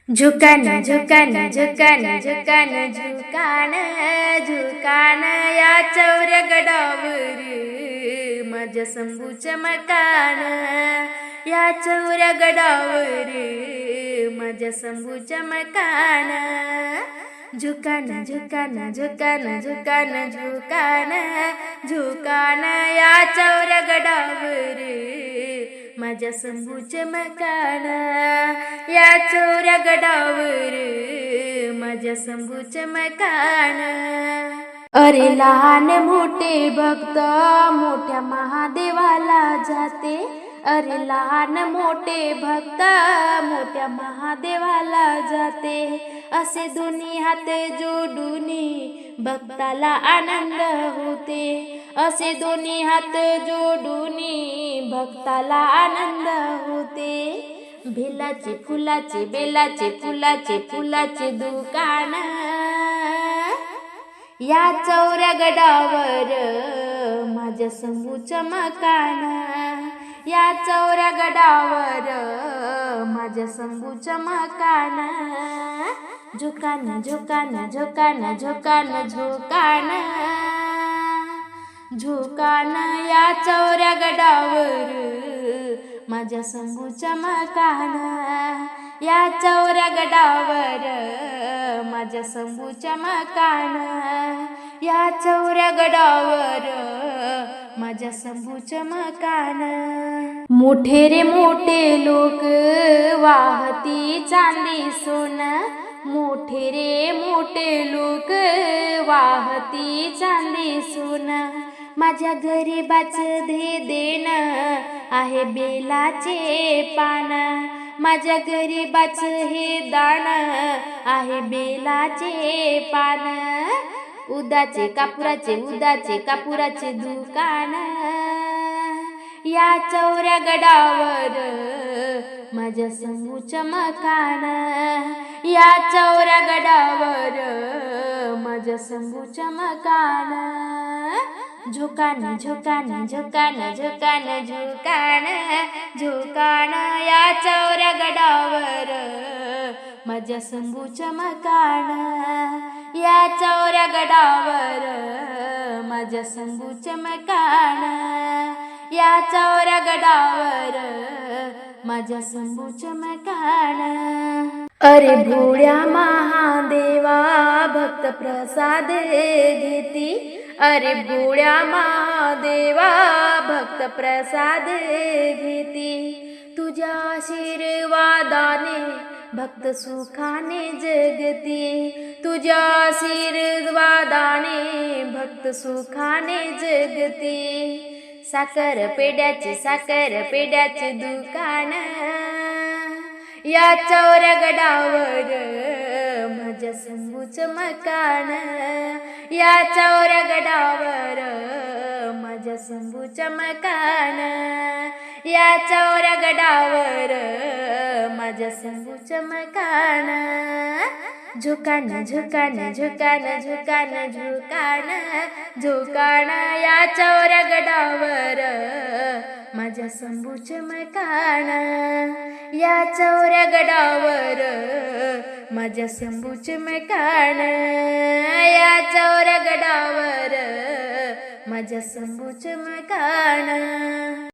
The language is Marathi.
झुकान झुकान झुकान झुकान झुकान झुकान या चौऱ्या गडावर माझ्या शंभूचं मकान, या चौऱ्या गडावर माझ्या शंभूचं मकान. झुकान झुकान झुकान झुकान झुकान झुकान या चौऱ्या गडावर माझ्या शंभूचं मकान, या चौऱ्या गडावर माझ्या शंभूचं मकान. अरे लहान मोठे भक्त मोठ्या महादेवाला जाते, अरे लहान मोठे भक्त मोठ्या महादेवाला जाते. असे दोन्ही हात जोडून भक्ताला आनंद होते, असे दोन्ही हात जोडून भक्ताला आनंद होते. बेलाचे फुलाचे बेलाचे फुलाचे फुलाचे दुकान या चौऱ्या गडावर माझ्या शंभूचं मकान, या चौऱ्या गडावर माझ्या शंभूचं मकान. झुकान झुकान झुकान झुकान झुकान झुकान या चौऱ्या गडावर माझ्या शंभूचं मकान, या चौऱ्या गडावर माझ्या शंभूचं मकान, या चौऱ्या गडावर माझ्या शंभूचं मकान. मोठे रे मोठे लोक वाहती चांदी सोनं, मोठे रे मोठे लोक वाहती चांदी सोनं. माझ्या गरीबाचं दे देणं आहे बेलाचे पान, माझ्या गरीबाचं हे दान आहे बेलाचे पान. उदाचे कापुराचे दुकान या चौऱ्या गडावर माझ्या शंभूचं मकान, या चौऱ्या गडावर माझ्या शंभूचं मकान. झुकान झुकान झुकान झुकान झुकान झुकान या चौऱ्या गडावर माझ्या शंभूचं मकान, या चौऱ्या गडावर माझ्या शंभूचं मकान, या चौऱ्या गडावर माझ्या शंभूचं मकान. अरे भोळ्या महादेवा भक्त प्रसाद घेती, अरे भोळ्या महादेवा भक्त प्रसाद घेती. तुझ्या आशीर्वादाने भक्त सुखाने जगती, तुझ्या आशीर्वादाने भक्त सुखाने जगती. साखर पेड्याचे दुकान या चौऱ्या गडावर माझ्या शंभूचं मकान, या चौऱ्या गडावर माझ्या शंभूचं मकान, या चौऱ्या गडावर माझ्या शंभूचं मकान. झुकान झुकान झुकान झुकान झुकान झुकान या चौऱ्या गडावर माझ्या शंभूचं मकान, या चौऱ्या गडावर माझ्या शंभूचं मकान, या चौऱ्या गडावर माझ्या शंभूचं मकान.